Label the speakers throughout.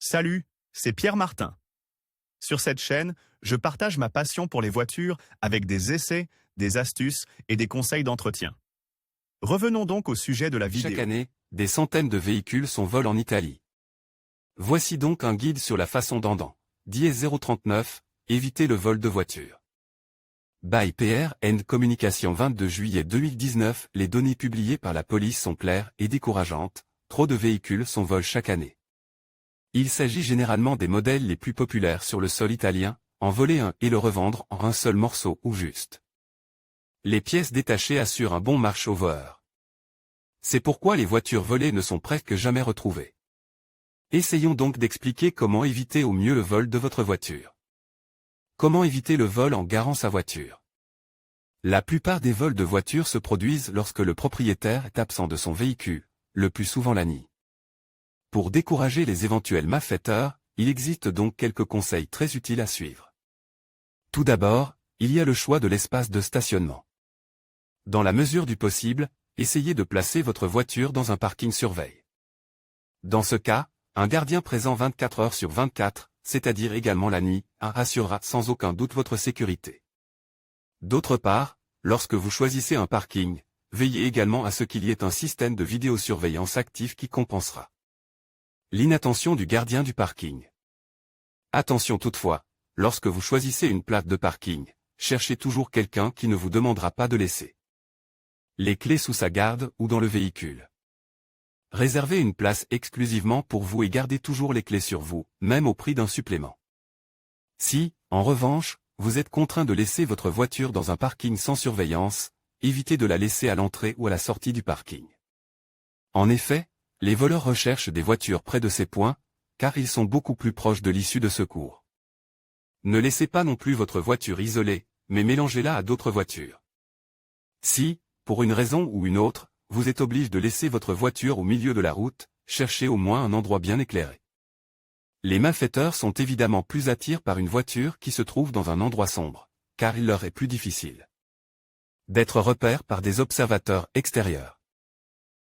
Speaker 1: Salut, c'est Pierre Martin. Sur cette chaîne, je partage ma passion pour les voitures avec des essais, des astuces et des conseils d'entretien. Revenons donc au sujet de la vidéo.
Speaker 2: Chaque année, des centaines de véhicules sont volés en Italie. Voici donc un guide sur la façon d'en dièse 039, éviter le vol de voitures. By PR and Communication 22 juillet 2019. Les données publiées par la police sont claires et décourageantes, trop de véhicules sont volés chaque année. Il s'agit généralement des modèles les plus populaires sur le sol italien, en voler un et le revendre en un seul morceau ou juste. Les pièces détachées assurent un bon marché aux voleurs. C'est pourquoi les voitures volées ne sont presque jamais retrouvées. Essayons donc d'expliquer comment éviter au mieux le vol de votre voiture. Comment éviter le vol en garant sa voiture? La plupart des vols de voitures se produisent lorsque le propriétaire est absent de son véhicule, le plus souvent la nuit. Pour décourager les éventuels malfaiteurs, il existe donc quelques conseils très utiles à suivre. Tout d'abord, il y a le choix de l'espace de stationnement. Dans la mesure du possible, essayez de placer votre voiture dans un parking surveillé. Dans ce cas, un gardien présent 24 heures sur 24, c'est-à-dire également la nuit, assurera sans aucun doute votre sécurité. D'autre part, lorsque vous choisissez un parking, veillez également à ce qu'il y ait un système de vidéosurveillance actif qui compensera l'inattention du gardien du parking. Attention toutefois, lorsque vous choisissez une place de parking, cherchez toujours quelqu'un qui ne vous demandera pas de laisser les clés sous sa garde ou dans le véhicule. Réservez une place exclusivement pour vous et gardez toujours les clés sur vous, même au prix d'un supplément. Si, en revanche, vous êtes contraint de laisser votre voiture dans un parking sans surveillance, évitez de la laisser à l'entrée ou à la sortie du parking. En effet, les voleurs recherchent des voitures près de ces points, car ils sont beaucoup plus proches de l'issue de secours. Ne laissez pas non plus votre voiture isolée, mais mélangez-la à d'autres voitures. Si, pour une raison ou une autre, vous êtes obligé de laisser votre voiture au milieu de la route, cherchez au moins un endroit bien éclairé. Les malfaiteurs sont évidemment plus attirés par une voiture qui se trouve dans un endroit sombre, car il leur est plus difficile d'être repérés par des observateurs extérieurs.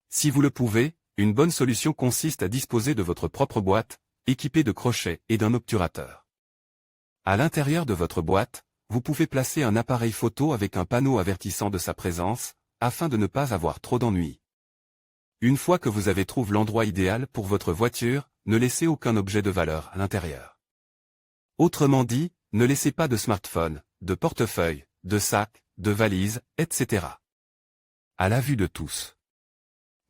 Speaker 2: Si vous le pouvez, une bonne solution consiste à disposer de votre propre boîte, équipée de crochets et d'un obturateur. À l'intérieur de votre boîte, vous pouvez placer un appareil photo avec un panneau avertissant de sa présence, afin de ne pas avoir trop d'ennuis. Une fois que vous avez trouvé l'endroit idéal pour votre voiture, ne laissez aucun objet de valeur à l'intérieur. Autrement dit, ne laissez pas de smartphone, de portefeuille, de sac, de valise, etc. à la vue de tous.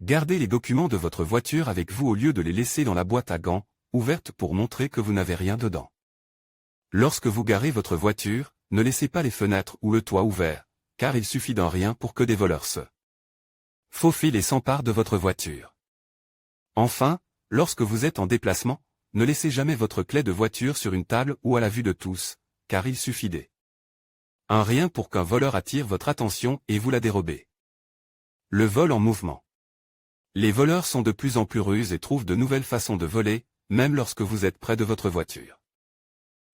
Speaker 2: Gardez les documents de votre voiture avec vous au lieu de les laisser dans la boîte à gants, ouverte pour montrer que vous n'avez rien dedans. Lorsque vous garez votre voiture, ne laissez pas les fenêtres ou le toit ouverts, car il suffit d'un rien pour que des voleurs se faufilent et s'emparent de votre voiture. Enfin, lorsque vous êtes en déplacement, ne laissez jamais votre clé de voiture sur une table ou à la vue de tous, car il suffit d'un rien pour qu'un voleur attire votre attention et vous la dérobez. Le vol en mouvement. Les voleurs sont de plus en plus ruses et trouvent de nouvelles façons de voler, même lorsque vous êtes près de votre voiture.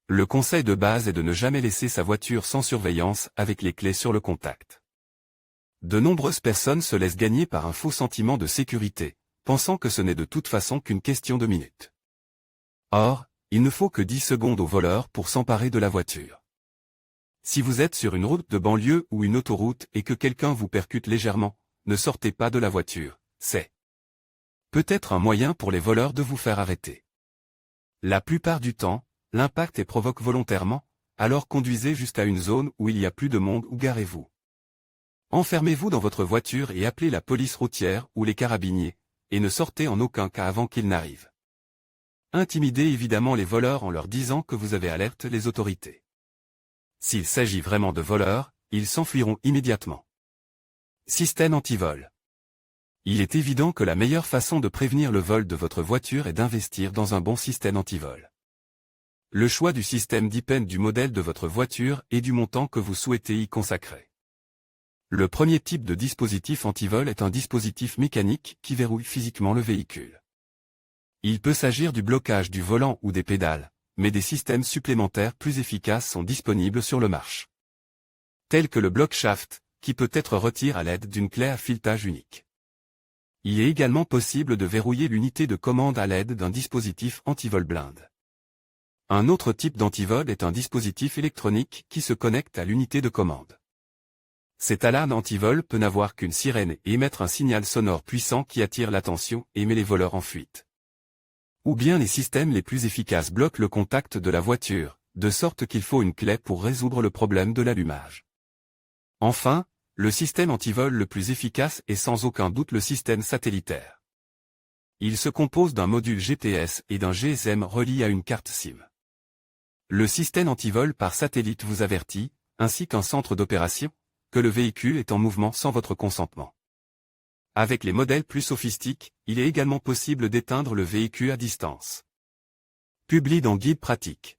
Speaker 2: Le conseil de base est de ne jamais laisser sa voiture sans surveillance avec les clés sur le contact. De nombreuses personnes se laissent gagner par un faux sentiment de sécurité, pensant que ce n'est de toute façon qu'une question de minutes. Or, il ne faut que 10 secondes au voleur pour s'emparer de la voiture. Si vous êtes sur une route de banlieue ou une autoroute et que quelqu'un vous percute légèrement, ne sortez pas de la voiture, c'est peut-être un moyen pour les voleurs de vous faire arrêter. La plupart du temps, l'impact est provoqué volontairement, alors conduisez jusqu'à une zone où il y a plus de monde ou garez-vous. Enfermez-vous dans votre voiture et appelez la police routière ou les carabiniers, et ne sortez en aucun cas avant qu'ils n'arrivent. Intimidez évidemment les voleurs en leur disant que vous avez alerté les autorités. S'il s'agit vraiment de voleurs, ils s'enfuiront immédiatement. Système anti-vol. Il est évident que la meilleure façon de prévenir le vol de votre voiture est d'investir dans un bon système anti-vol. Le choix du système dépend du modèle de votre voiture et du montant que vous souhaitez y consacrer. Le premier type de dispositif anti-vol est un dispositif mécanique qui verrouille physiquement le véhicule. Il peut s'agir du blocage du volant ou des pédales, mais des systèmes supplémentaires plus efficaces sont disponibles sur le marché. Tels que le bloc shaft, qui peut être retiré à l'aide d'une clé à filetage unique. Il est également possible de verrouiller l'unité de commande à l'aide d'un dispositif anti-vol blinde. Un autre type d'antivol est un dispositif électronique qui se connecte à l'unité de commande. Cette alarme anti-vol peut n'avoir qu'une sirène et émettre un signal sonore puissant qui attire l'attention et met les voleurs en fuite. Ou bien les systèmes les plus efficaces bloquent le contact de la voiture, de sorte qu'il faut une clé pour résoudre le problème de l'allumage. Enfin, le système anti-vol le plus efficace est sans aucun doute le système satellitaire. Il se compose d'un module GPS et d'un GSM relié à une carte SIM. Le système anti-vol par satellite vous avertit, ainsi qu'un centre d'opération, que le véhicule est en mouvement sans votre consentement. Avec les modèles plus sophistiques, il est également possible d'éteindre le véhicule à distance. Publié dans Guide pratique.